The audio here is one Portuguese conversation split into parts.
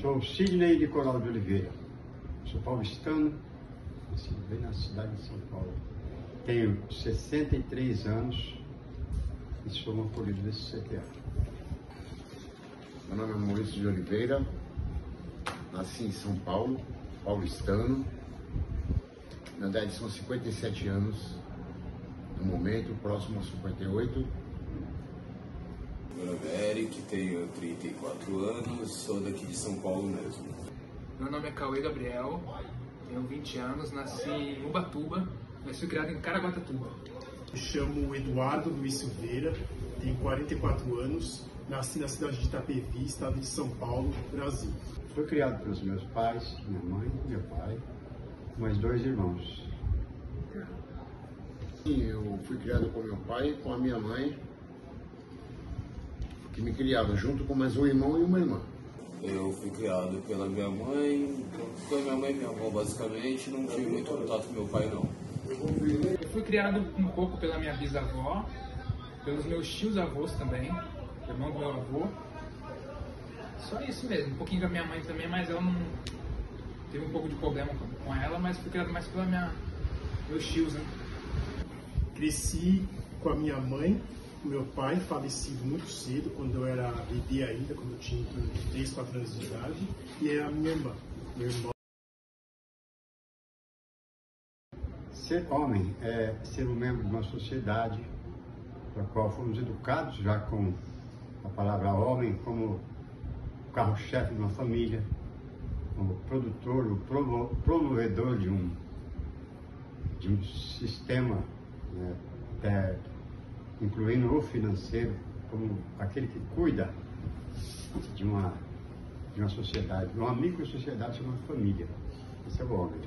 Sou Sidney de Coral de Oliveira, sou paulistano, nasci bem na cidade de São Paulo. Tenho 63 anos e sou motorista desse CPA. Meu nome é Maurício de Oliveira, nasci em São Paulo, paulistano. Na verdade são 57 anos, no momento, próximo aos 58. Meu nome é Eric, tenho 34 anos, sou daqui de São Paulo mesmo. Meu nome é Cauê Gabriel, tenho 20 anos, nasci em Ubatuba, mas fui criado em Caraguatatuba. Me chamo Eduardo Luiz Silveira, tenho 44 anos, nasci na cidade de Itapevi, estado de São Paulo, Brasil. Fui criado pelos meus pais, minha mãe, meu pai, mais 2 irmãos. Sim, eu fui criado com meu pai e com a minha mãe, que me criaram junto com mais um irmão e uma irmã. Eu fui criado pela minha mãe, foi minha mãe e minha avó basicamente, não tive muito contato com meu pai não. Eu fui criado um pouco pela minha bisavó, pelos meus tios avós também, irmão do meu avô. Só isso mesmo, um pouquinho com a minha mãe também, mas ela não teve um pouco de problema com ela, mas fui criado mais pelos meus tios, né? Cresci com a minha mãe, meu pai falecido muito cedo, quando eu era bebê ainda, quando eu tinha 3, 4 anos de idade, e a minha irmã, meu irmão. Ser homem é ser um membro de uma sociedade para a qual fomos educados já com a palavra homem como o carro-chefe de uma família, como produtor, o promovedor de um sistema, né, incluindo o financeiro, como aquele que cuida de uma sociedade, uma micro-sociedade chamada família. Esse é o homem.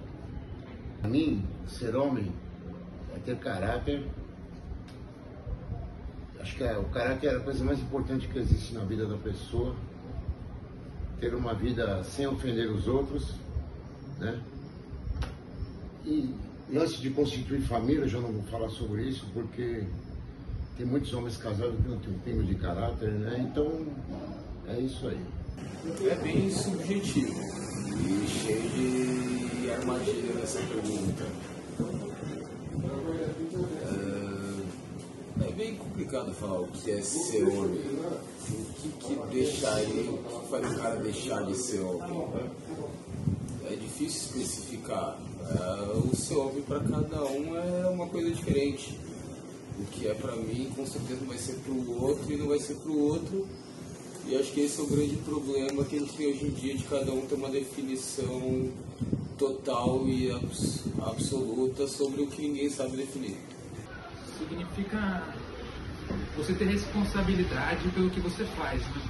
Para mim, ser homem é ter caráter. Acho que o caráter é a coisa mais importante que existe na vida da pessoa. Ter uma vida sem ofender os outros, né? E antes de constituir família, eu já não vou falar sobre isso, porque tem muitos homens casados que não têm um pingo de caráter, né? Então, é isso aí. É bem subjetivo e cheio de armadilha nessa pergunta. É bem complicado falar o que é ser homem. O que faz o cara deixar de ser homem? É difícil especificar. O ser homem para cada um é uma coisa diferente. O que é para mim, com certeza não vai ser para o outro e não vai ser para o outro. E acho que esse é o grande problema que a gente tem hoje em dia, de cada um ter uma definição total e absoluta sobre o que ninguém sabe definir. Significa você ter responsabilidade pelo que você faz, né?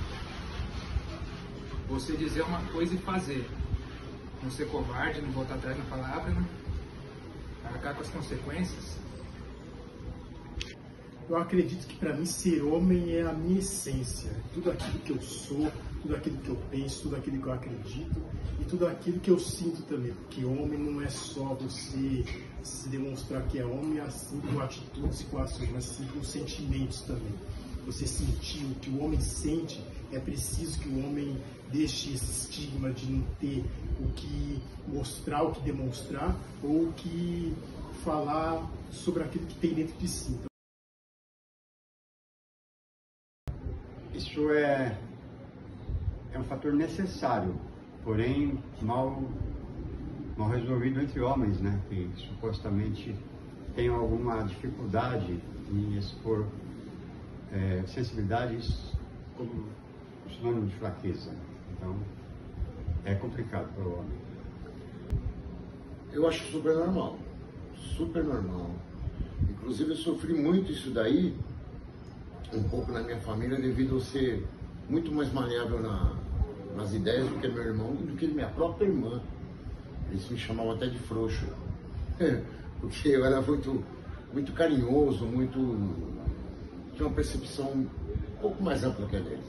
Você dizer uma coisa e fazer. Não ser covarde, não voltar atrás na palavra, né? Arcar com as consequências. Eu acredito que para mim ser homem é a minha essência, tudo aquilo que eu sou, tudo aquilo que eu penso, tudo aquilo que eu acredito e tudo aquilo que eu sinto também, porque homem não é só você se demonstrar que é homem assim com atitudes e com ações, mas sim com sentimentos também. Você sentir o que o homem sente, é preciso que o homem deixe esse estigma de não ter o que mostrar, o que demonstrar ou o que falar sobre aquilo que tem dentro de si. Isso é um fator necessário, porém mal resolvido entre homens, né? Que supostamente têm alguma dificuldade em expor sensibilidades como sinônimo de fraqueza. Então, é complicado para o homem. Eu acho super normal. Super normal. Inclusive, eu sofri muito isso daí, um pouco na minha família, devido a eu ser muito mais maleável nas ideias do que meu irmão e do que minha própria irmã. Eles me chamavam até de frouxo, porque eu era muito carinhoso, tinha uma percepção um pouco mais ampla que a deles.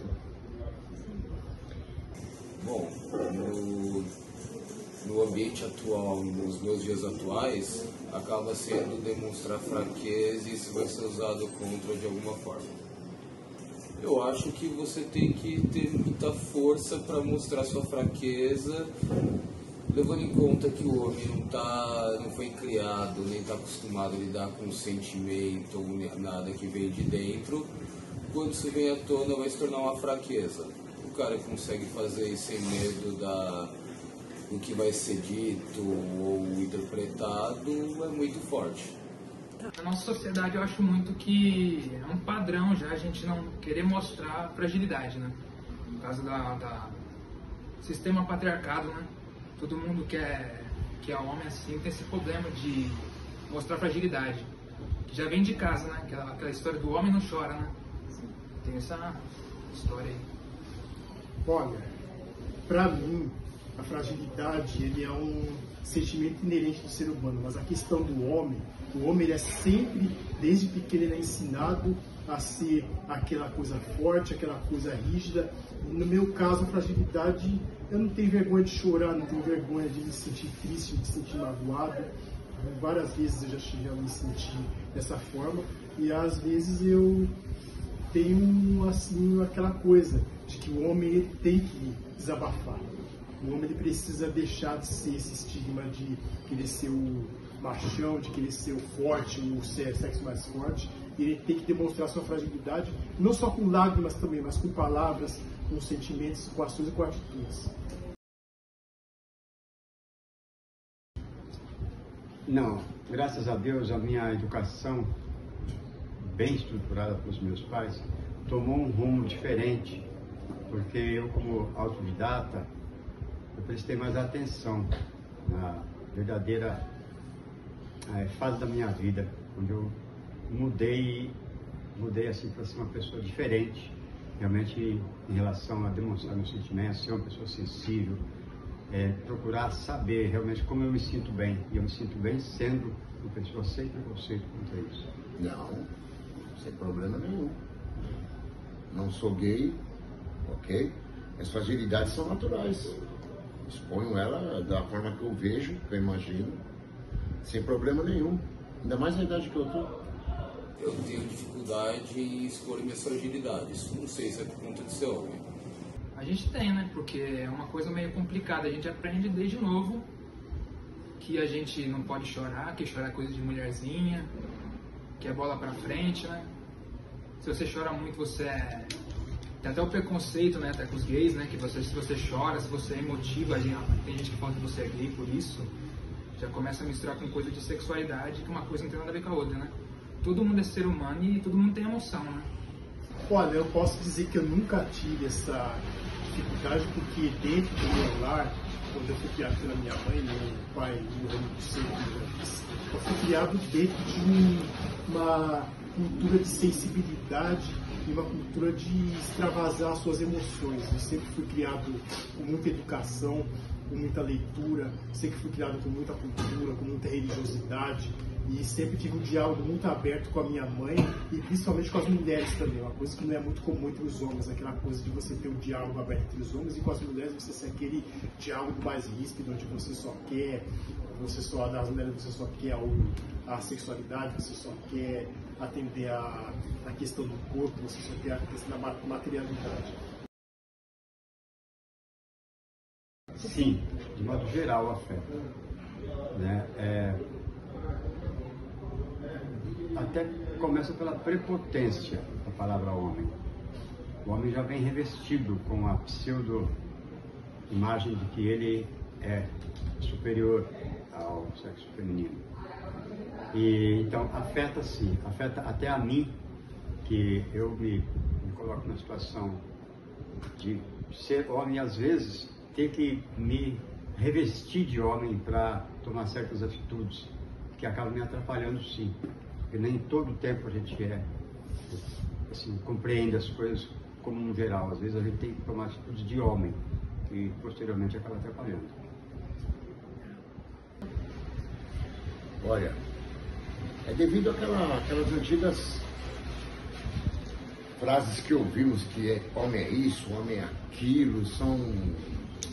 Bom, no ambiente atual, nos meus dias atuais, acaba sendo demonstrar fraqueza e isso vai ser usado contra de alguma forma. Eu acho que você tem que ter muita força para mostrar sua fraqueza, levando em conta que o homem não foi criado, nem está acostumado a lidar com sentimento ou nada que vem de dentro. Quando isso vem à tona, vai se tornar uma fraqueza. O cara que consegue fazer isso sem medo do que vai ser dito ou interpretado é muito forte. Na nossa sociedade eu acho muito que é um padrão já a gente não querer mostrar fragilidade, né? No caso da sistema patriarcado, né? Todo mundo que é homem assim tem esse problema de mostrar fragilidade. Que já vem de casa, né? Aquela história do homem não chora, né? Tem essa história aí. Olha, para mim, a fragilidade ele é um sentimento inerente do ser humano, mas a questão do homem, o homem ele é sempre, desde pequeno, ele é ensinado a ser aquela coisa forte, aquela coisa rígida. No meu caso, a fragilidade, eu não tenho vergonha de chorar, não tenho vergonha de me sentir triste, de me sentir magoado. Várias vezes eu já cheguei a me sentir dessa forma e às vezes eu tenho assim aquela coisa de que o homem ele tem que desabafar. O homem ele precisa deixar de ser esse estigma de querer ser o machão, de querer ser o forte, o sexo mais forte. Ele tem que demonstrar sua fragilidade, não só com lágrimas também, mas com palavras, com sentimentos, com ações e com atitudes. Não, graças a Deus a minha educação, bem estruturada pelos meus pais, tomou um rumo diferente, porque eu, como autodidata, eu prestei mais atenção na verdadeira fase da minha vida, onde eu mudei assim para ser uma pessoa diferente, realmente em relação a demonstrar meus sentimentos, ser uma pessoa sensível, procurar saber realmente como eu me sinto bem, e eu me sinto bem sendo uma pessoa sem preconceito contra isso. Não, sem problema nenhum. Não sou gay, ok? As fragilidades são naturais. Exponho ela da forma que eu vejo, que eu imagino, sem problema nenhum. Ainda mais na idade que eu tô. Eu tenho dificuldade em expor minhas fragilidades. Não sei se é por conta de ser homem. A gente tem, né? Porque é uma coisa meio complicada. A gente aprende desde novo que a gente não pode chorar, que chorar é coisa de mulherzinha, que é bola pra frente, né? Se você chora muito, tem até o preconceito, né, até com os gays, né, que se você chora, se você é emotiva, tem gente que fala que você é gay por isso, já começa a misturar com coisa de sexualidade, que uma coisa não tem nada a ver com a outra, né? Todo mundo é ser humano e todo mundo tem emoção, né? Olha, eu posso dizer que eu nunca tive essa dificuldade, porque dentro do meu lar, quando eu fui criado pela minha mãe, meu pai morreu muito cedo, eu fui criado dentro de uma cultura de sensibilidade e uma cultura de extravasar suas emoções. Eu sempre fui criado com muita educação, com muita leitura, sempre fui criado com muita cultura, com muita religiosidade e sempre tive um diálogo muito aberto com a minha mãe e principalmente com as mulheres também, uma coisa que não é muito comum entre os homens, aquela coisa de você ter um diálogo aberto entre os homens e com as mulheres você ter aquele diálogo mais ríspido, onde você só quer, das mulheres você só quer a sexualidade, você só quer atender a questão do corpo, você só quer a questão da materialidade. Sim, de modo geral afeta, né? Até começa pela prepotência da palavra homem. O homem já vem revestido com a pseudo-imagem de que ele é superior ao sexo feminino. E então afeta sim, afeta até a mim, que eu me coloco na situação de ser homem e às vezes ter que me revestir de homem para tomar certas atitudes que acabam me atrapalhando sim, porque nem todo tempo a gente assim, compreende as coisas como um geral, às vezes a gente tem que tomar atitudes de homem e posteriormente acaba atrapalhando. Olha, é devido àquelas antigas frases que ouvimos que homem é isso, homem é aquilo, são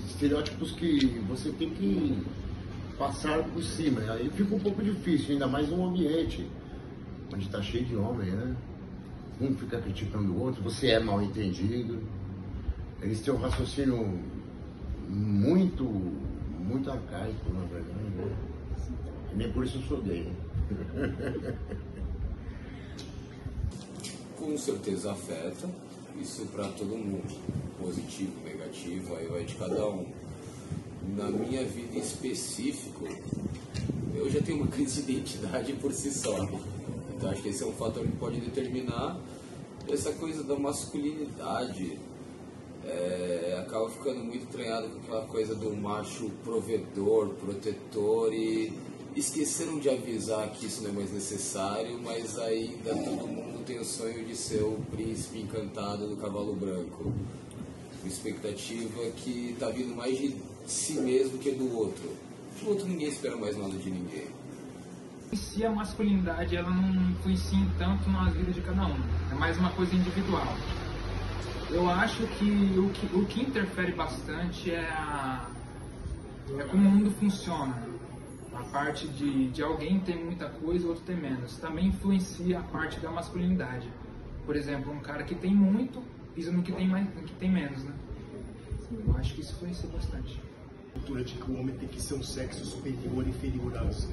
estereótipos que você tem que passar por cima. Aí fica um pouco difícil, ainda mais num ambiente onde está cheio de homem, né? um fica criticando o outro, você é mal entendido. Eles têm um raciocínio muito arcaico, na verdade, né? E nem por isso eu sou gay. Com certeza afeta, isso para todo mundo, positivo, negativo, aí vai de cada um. Na minha vida em específico, eu já tenho uma crise de identidade por si só, então acho que esse é um fator que pode determinar essa coisa da masculinidade. Acaba ficando muito entranhado com aquela coisa do macho provedor, protetor, e esqueceram de avisar que isso não é mais necessário, mas ainda todo mundo tem o sonho de ser o príncipe encantado do cavalo branco. Uma expectativa que está vindo mais de si mesmo que do outro. Do outro ninguém espera mais nada de ninguém. Se a masculinidade ela não influencia tanto na vida de cada um, é mais uma coisa individual. Eu acho que o que interfere bastante é como o mundo funciona. A parte de alguém tem muita coisa e outro tem menos. Também influencia a parte da masculinidade. Por exemplo, um cara que tem muito pisa no que tem menos, né? Eu acho que isso influencia bastante. A cultura de que o homem tem que ser um sexo superior, inferior às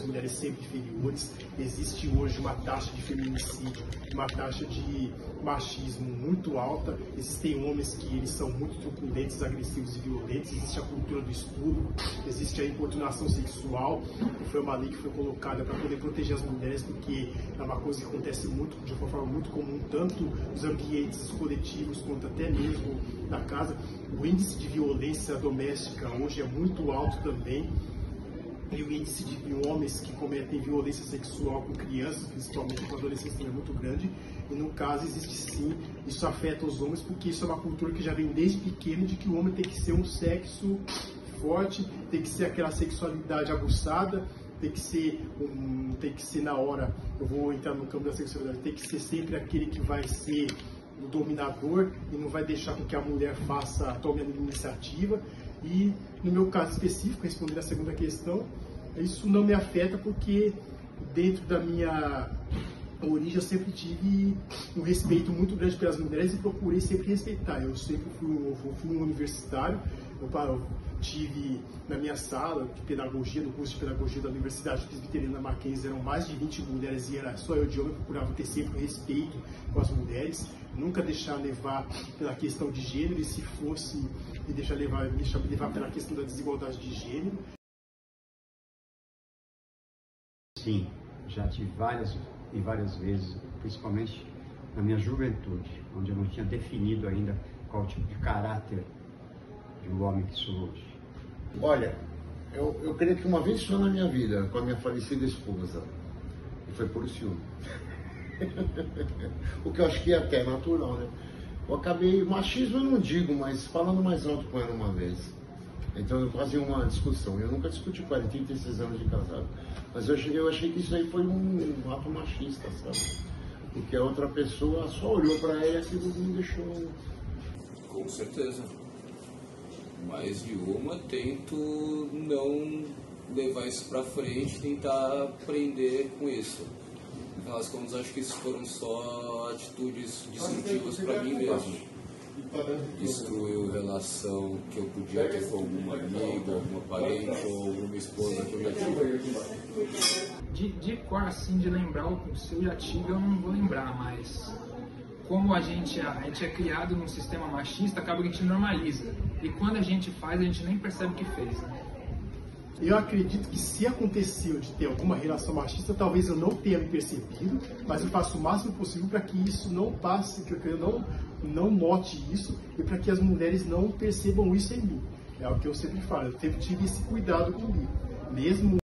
mulheres sempre inferiores. Existe hoje uma taxa de feminicídio, uma taxa de machismo muito alta. Existem homens que eles são muito truculentes, agressivos e violentos. Existe a cultura do estupro, existe a importunação sexual, que foi uma lei que foi colocada para poder proteger as mulheres, porque é uma coisa que acontece muito, de uma forma muito comum, tanto nos ambientes coletivos quanto até mesmo na casa. O índice de violência doméstica hoje é muito alto também, e o índice de homens que cometem violência sexual com crianças, principalmente com adolescentes, é muito grande. E no caso existe sim, isso afeta os homens, porque isso é uma cultura que já vem desde pequeno, de que o homem tem que ser um sexo forte, tem que ser aquela sexualidade aguçada, tem que ser na hora, eu vou entrar no campo da sexualidade, tem que ser sempre aquele que vai ser o dominador e não vai deixar com que a mulher tome a iniciativa. E no meu caso específico, respondendo a segunda questão, isso não me afeta porque dentro da minha origem eu sempre tive um respeito muito grande pelas mulheres e procurei sempre respeitar. Eu sempre fui um universitário, eu tive na minha sala de pedagogia, no curso de pedagogia da Universidade Presbiteriana Mackenzie, eram mais de 20 mulheres e era só eu de homem. Eu procurava ter sempre respeito com as mulheres, nunca deixar levar pela questão de gênero, e se fosse me deixar levar pela questão da desigualdade de gênero. Sim, já tive várias vezes, principalmente na minha juventude, onde eu não tinha definido ainda qual tipo de caráter de um homem que sou hoje. Olha, eu creio que uma vez só na minha vida, com a minha falecida esposa, e foi por ciúme. O que eu acho que é até natural, né? Eu acabei, machismo eu não digo, mas falando mais alto com ela uma vez. Então eu fazia uma discussão. Eu nunca discuti com ela, 36 anos de casado. Mas eu achei que isso aí foi um ato machista, sabe? Porque a outra pessoa só olhou para ela e aquilo me deixou. Com certeza. Mais de uma, tento não levar isso pra frente, tentar aprender com isso. No final das contas, acho que isso foram só atitudes destrutivas pra mim mesmo. Destruiu relação que eu podia ter com alguma amiga, alguma parente ou alguma esposa que eu já tive. De cor, assim, de lembrar se eu já tive, eu não vou lembrar, mas como a gente é criado num sistema machista, acaba que a gente normaliza. E quando a gente faz, a gente nem percebe o que fez, né? Eu acredito que se aconteceu de ter alguma relação machista, talvez eu não tenha me percebido, mas eu faço o máximo possível para que isso não passe, que eu não note isso e para que as mulheres não percebam isso em mim. É o que eu sempre falo, eu sempre tive esse cuidado comigo, mesmo.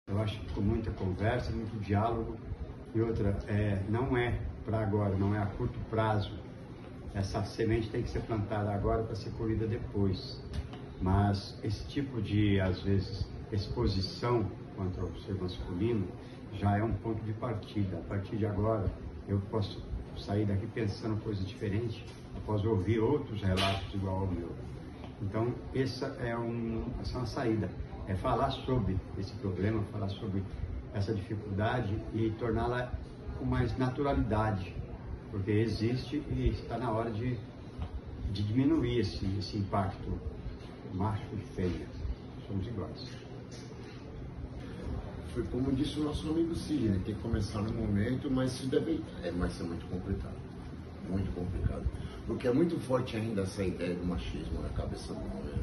Eu acho que com muita conversa, muito diálogo, e outra, não é para agora, não é a curto prazo. Essa semente tem que ser plantada agora para ser colhida depois. Mas esse tipo de, às vezes, exposição contra o ser masculino já é um ponto de partida. A partir de agora, eu posso sair daqui pensando coisa diferente após ouvir outros relatos igual ao meu. Então, essa é uma saída. É falar sobre esse problema, falar sobre essa dificuldade e torná-la com mais naturalidade, porque existe e está na hora de diminuir esse impacto macho e fêmea. Somos iguais. Foi como disse o nosso amigo Sidney, tem que começar no momento, mas isso vai ser muito complicado. Muito complicado. Porque é muito forte ainda essa ideia do machismo na cabeça do homem.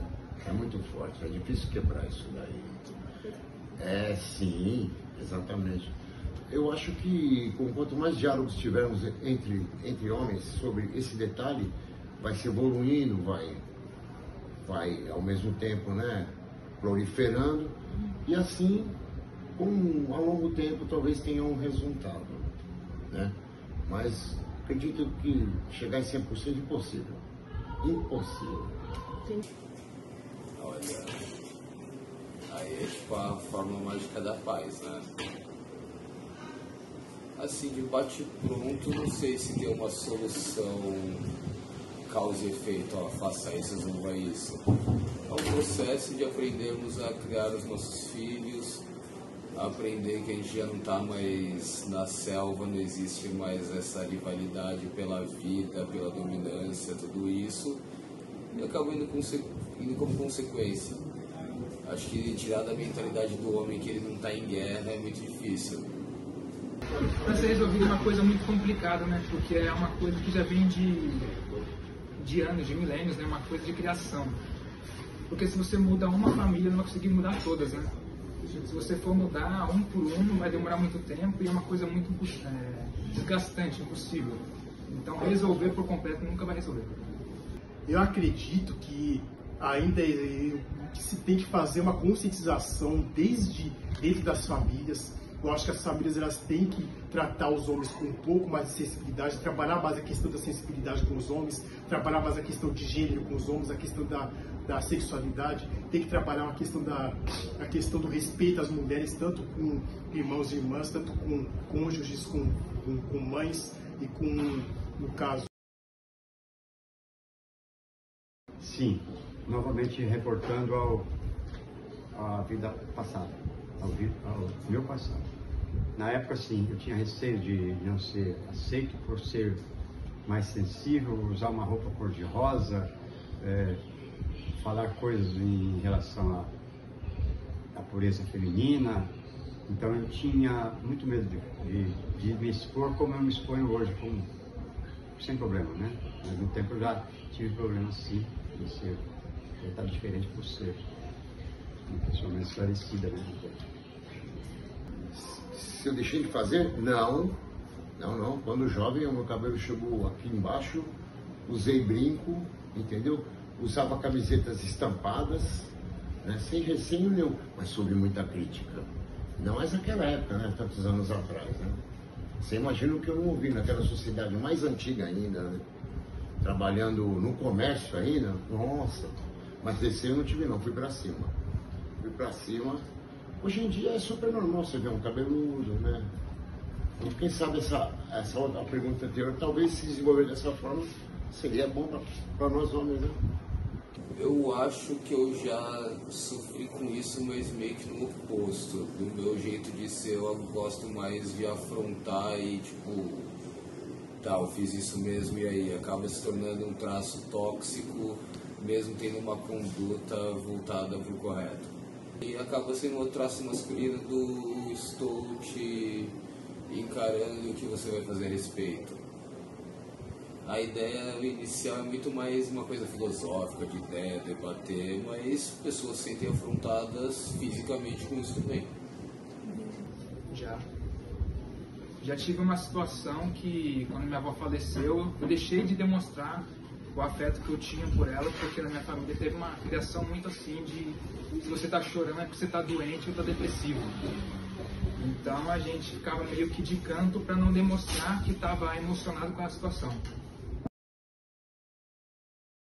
É muito forte, é difícil quebrar isso daí. Sim, exatamente. Eu acho que quanto mais diálogos tivermos entre homens sobre esse detalhe, vai se evoluindo, vai ao mesmo tempo, né, proliferando, e assim, a longo tempo, talvez tenha um resultado, né? Mas acredito que chegar em 100% é impossível. Impossível. Olha, aí é tipo a fórmula mágica da paz, né? Assim, de bate-pronto, não sei se tem uma solução causa e efeito, ó, faça isso, resolva isso. É um processo de aprendermos a criar os nossos filhos, aprender que a gente já não está mais na selva, não existe mais essa rivalidade pela vida, pela dominância, tudo isso, e acaba indo como consequência. Acho que tirar da mentalidade do homem que ele não está em guerra é muito difícil. Para ser resolvido é uma coisa muito complicada, né? Porque é uma coisa que já vem de anos, de milênios, né? Uma coisa de criação. Porque se você muda uma família, não vai conseguir mudar todas, né? Se você for mudar um por um, vai demorar muito tempo e é uma coisa muito desgastante, impossível. Então resolver por completo nunca vai resolver. Eu acredito que ainda se tem que fazer uma conscientização desde dentro das famílias. Eu acho que as famílias elas têm que tratar os homens com um pouco mais de sensibilidade, trabalhar mais a questão da sensibilidade com os homens, trabalhar mais a questão de gênero com os homens, a questão da sexualidade, tem que trabalhar a questão do respeito às mulheres, tanto com irmãos e irmãs, tanto com cônjuges, com mães e com, no caso... Sim, novamente reportando à vida passada, ao meu passado. Na época, sim, eu tinha receio de não ser aceito por ser mais sensível, usar uma roupa cor-de-rosa, falar coisas em relação à pureza feminina. Então eu tinha muito medo de me expor como eu me exponho hoje, sem problema, né? Mas no tempo eu já tive problemas, sim, de ser tratado diferente por ser uma pessoa mais esclarecida, né? Se eu deixei de fazer? Não. Quando jovem, o meu cabelo chegou aqui embaixo, usei brinco, entendeu? Usava camisetas estampadas, né? Sem receio nenhum, mas soube muita crítica. Não mais naquela época, né? Tantos anos atrás, né? Você imagina o que eu não ouvi naquela sociedade mais antiga ainda, né? Trabalhando no comércio ainda, nossa. Mas descer eu não tive não, fui pra cima. Hoje em dia é super normal você ver um cabeludo, né? E quem sabe essa outra pergunta anterior, talvez se desenvolver dessa forma, seria bom para nós homens, né? Eu acho que eu já sofri com isso, mas meio que no oposto. Do meu jeito de ser, eu gosto mais de afrontar e tipo, tá, eu fiz isso mesmo, e aí acaba se tornando um traço tóxico, mesmo tendo uma conduta voltada para o correto. E acaba sendo um traço masculino do estou te encarando o que você vai fazer a respeito. A ideia inicial é muito mais uma coisa filosófica, de ideia, debater, mas pessoas se sentem afrontadas fisicamente com isso também. Já tive uma situação que, quando minha avó faleceu, eu deixei de demonstrar o afeto que eu tinha por ela, porque na minha família teve uma criação muito assim de se você tá chorando é porque você tá doente ou tá depressivo. Então a gente ficava meio que de canto para não demonstrar que estava emocionado com a situação.